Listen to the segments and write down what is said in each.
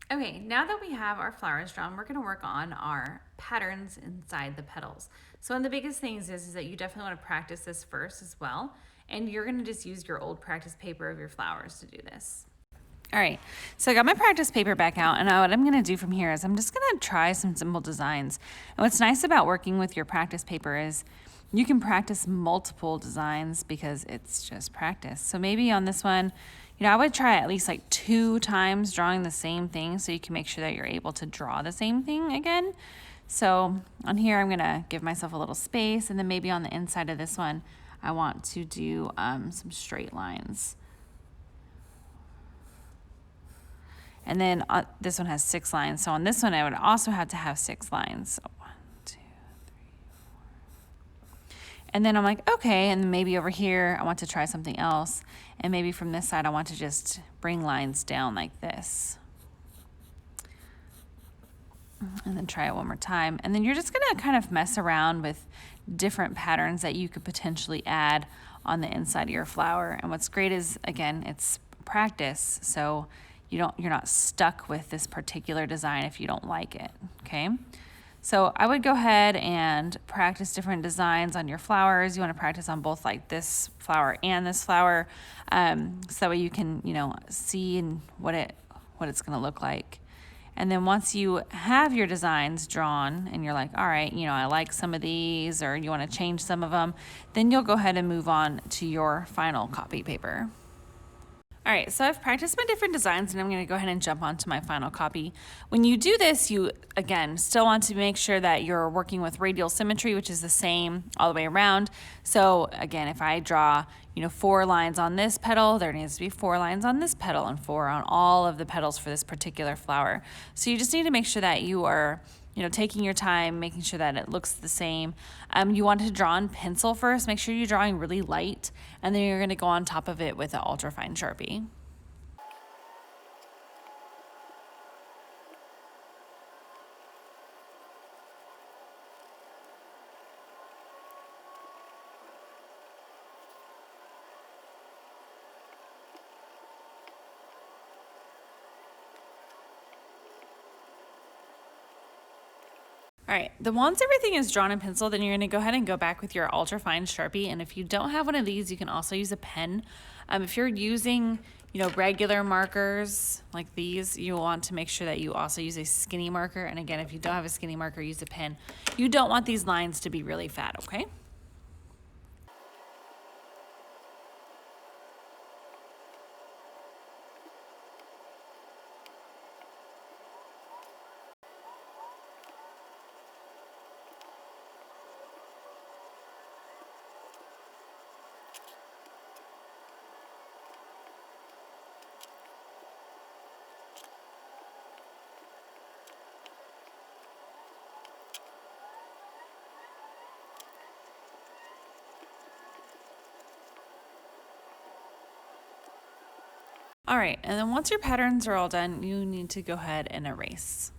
Okay, now that we have our flowers drawn, we're gonna work on our patterns inside the petals. So one of the biggest things is that you definitely wanna practice this first as well. And you're gonna just use your old practice paper of your flowers to do this. All right, so I got my practice paper back out, and what I'm gonna do from here is I'm just gonna try some simple designs. And what's nice about working with your practice paper is you can practice multiple designs because it's just practice. So maybe on this one, I would try at least like 2 times drawing the same thing so you can make sure that you're able to draw the same thing again. So on here, I'm gonna give myself a little space, and then maybe on the inside of this one, I want to do some straight lines. And then this one has 6 lines. So on this one, I would also have to have 6 lines. So 1, 2, 3, 4. And then I'm like, okay, and maybe over here, I want to try something else. And maybe from this side, I want to just bring lines down like this. And then try it one more time. And then you're just gonna kind of mess around with different patterns that you could potentially add on the inside of your flower. And what's great is, again, it's practice. So you're not stuck with this particular design if you don't like it, okay? So I would go ahead and practice different designs on your flowers. You want to practice on both like this flower and this flower, so that way you can, see what it's going to look like. And then once you have your designs drawn and you're like, all right, I like some of these, or you want to change some of them, then you'll go ahead and move on to your final copy paper. All right, so I've practiced my different designs, and I'm gonna go ahead and jump onto my final copy. When you do this, you, again, still want to make sure that you're working with radial symmetry, which is the same all the way around. So again, if I draw, 4 lines on this petal, there needs to be 4 lines on this petal and 4 on all of the petals for this particular flower. So you just need to make sure that you are taking your time, making sure that it looks the same. You want to draw in pencil first. Make sure you're drawing really light, and then you're going to go on top of it with an ultrafine Sharpie. All right, once everything is drawn in pencil, then you're gonna go ahead and go back with your ultrafine Sharpie. And if you don't have one of these, you can also use a pen. If you're using, regular markers like these, you want to make sure that you also use a skinny marker. And again, if you don't have a skinny marker, use a pen. You don't want these lines to be really fat, okay? All right, and then once your patterns are all done, you need to go ahead and erase.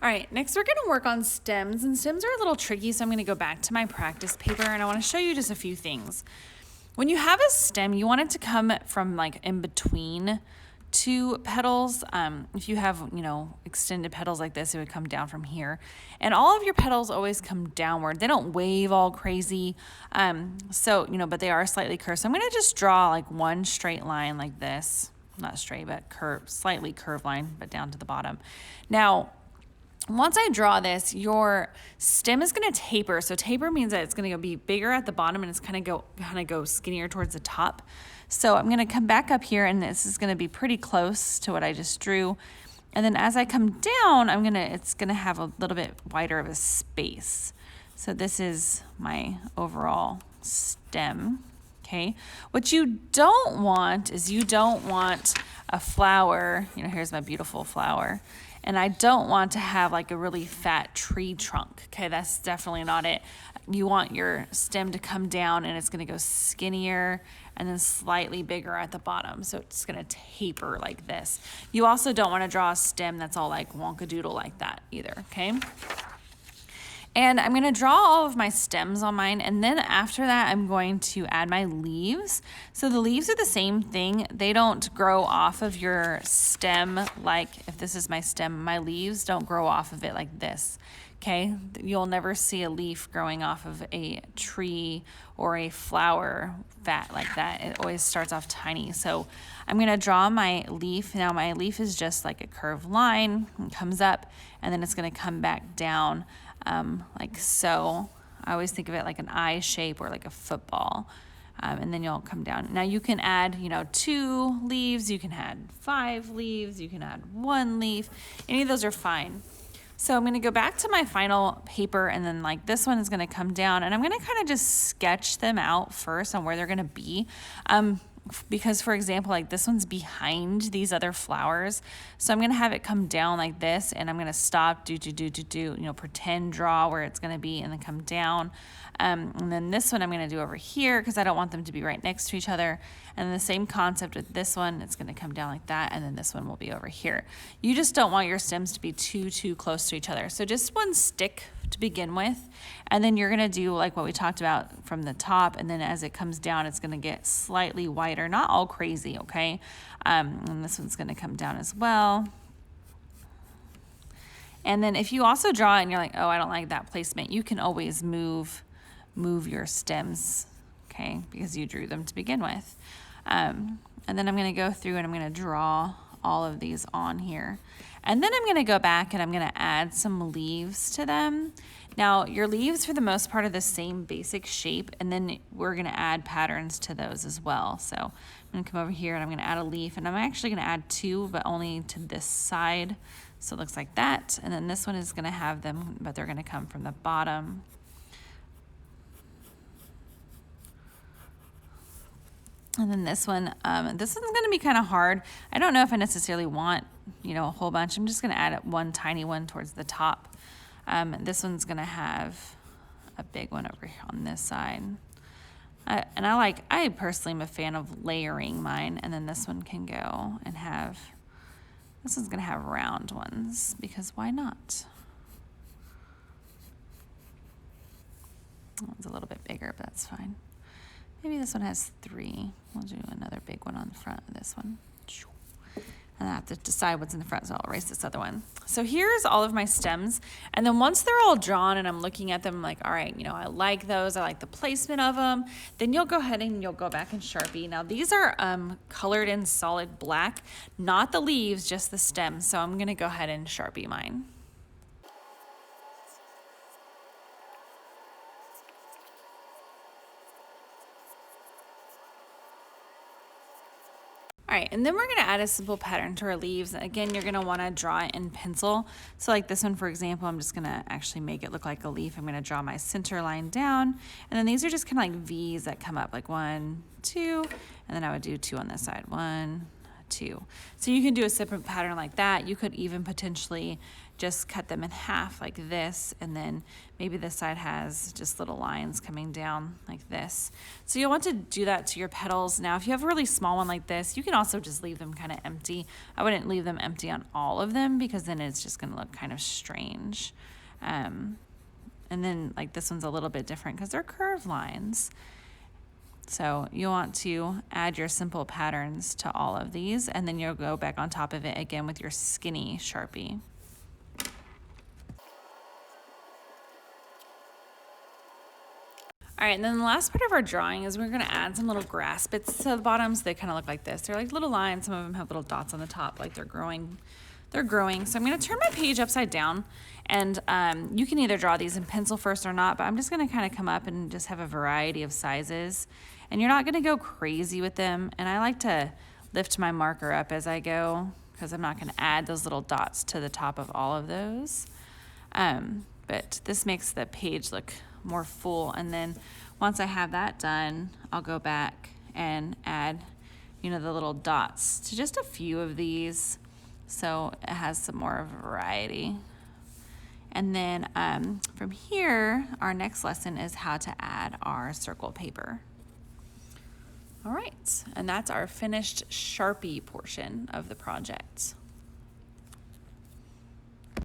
All right, next we're gonna work on stems, and stems are a little tricky, so I'm gonna go back to my practice paper, and I wanna show you just a few things. When you have a stem, you want it to come from like in between 2 petals. If you have, extended petals like this, it would come down from here. And all of your petals always come downward. They don't wave all crazy. But they are slightly curved. So I'm gonna just draw like one straight line like this. Not straight, but curved, slightly curved line, but down to the bottom. Now, once I draw this, your stem is going to taper. So taper means that it's going to be bigger at the bottom, and it's kind of go skinnier towards the top. So I'm going to come back up here, and this is going to be pretty close to what I just drew. And then as I come down, it's going to have a little bit wider of a space. So this is my overall stem. Okay. What you don't want is a flower. Here's my beautiful flower. And I don't want to have like a really fat tree trunk. Okay, that's definitely not it. You want your stem to come down, and it's gonna go skinnier and then slightly bigger at the bottom. So it's gonna taper like this. You also don't wanna draw a stem that's all like wonkadoodle like that either, okay? And I'm gonna draw all of my stems on mine, and then after that, I'm going to add my leaves. So the leaves are the same thing. They don't grow off of your stem like if this is my stem, my leaves don't grow off of it like this. Okay, you'll never see a leaf growing off of a tree or a flower fat like that. It always starts off tiny. So I'm gonna draw my leaf. Now my leaf is just like a curved line, it comes up, and then it's gonna come back down like so. I always think of it like an eye shape or like a football. And then you'll come down. Now you can add, 2 leaves, you can add 5 leaves, you can add 1 leaf. Any of those are fine. So I'm gonna go back to my final paper, and then like this one is gonna come down, and I'm gonna kind of just sketch them out first on where they're gonna be. Because for example, like this one's behind these other flowers. So I'm gonna have it come down like this, and I'm gonna stop, pretend draw where it's gonna be, and then come down. And then this one I'm gonna do over here because I don't want them to be right next to each other. And then the same concept with this one, it's gonna come down like that, and then this one will be over here. You just don't want your stems to be too close to each other. So just one stick to begin with, and then you're gonna do like what we talked about from the top, and then as it comes down, it's gonna get slightly wider, not all crazy, okay? And this one's gonna come down as well. And then if you also draw and you're like, oh, I don't like that placement, you can always move your stems, okay, because you drew them to begin with. And then I'm gonna go through and I'm gonna draw all of these on here. And then I'm gonna go back and I'm gonna add some leaves to them. Now, your leaves for the most part are the same basic shape, and then we're gonna add patterns to those as well. So I'm gonna come over here and I'm gonna add a leaf, and I'm actually gonna add 2, but only to this side. So it looks like that. And then this one is gonna have them, but they're gonna come from the bottom. And then this one's gonna be kind of hard. I don't know if I necessarily want, a whole bunch. I'm just gonna add one tiny one towards the top. This one's gonna have a big one over here on this side. I personally am a fan of layering mine, and then this one can go and this one's gonna have round ones, because why not? That one's a little bit bigger, but that's fine. Maybe this one has 3. We'll do another big one on the front of this one. And I have to decide what's in the front, so I'll erase this other one. So here's all of my stems. And then once they're all drawn and I'm looking at them, I'm like, all right, I like those. I like the placement of them. Then you'll go ahead and you'll go back and Sharpie. Now these are colored in solid black, not the leaves, just the stems. So I'm gonna go ahead and Sharpie mine. All right, and then we're gonna add a simple pattern to our leaves. Again, you're gonna wanna draw it in pencil. So like this one, for example, I'm just gonna actually make it look like a leaf. I'm gonna draw my center line down, and then these are just kind of like V's that come up, like 1, 2, and then I would do 2 on this side, 1, 2. So you can do a separate pattern like that. You could even potentially just cut them in half like this, and then maybe this side has just little lines coming down like this. So you'll want to do that to your petals. Now, if you have a really small one like this, you can also just leave them kind of empty. I wouldn't leave them empty on all of them, because then it's just gonna look kind of strange. And then like this one's a little bit different because they're curved lines. So you want to add your simple patterns to all of these, and then you'll go back on top of it again with your skinny Sharpie. All right, and then the last part of our drawing is we're gonna add some little grass bits to the bottoms. They kind of look like this. They're like little lines. Some of them have little dots on the top, like they're growing. So I'm gonna turn my page upside down, and you can either draw these in pencil first or not, but I'm just gonna kind of come up and just have a variety of sizes. And you're not gonna go crazy with them. And I like to lift my marker up as I go, because I'm not gonna add those little dots to the top of all of those. But this makes the page look more full. And then once I have that done, I'll go back and add, the little dots to just a few of these, so it has some more variety. And then from here, our next lesson is how to add our circle paper. All right, and that's our finished Sharpie portion of the project.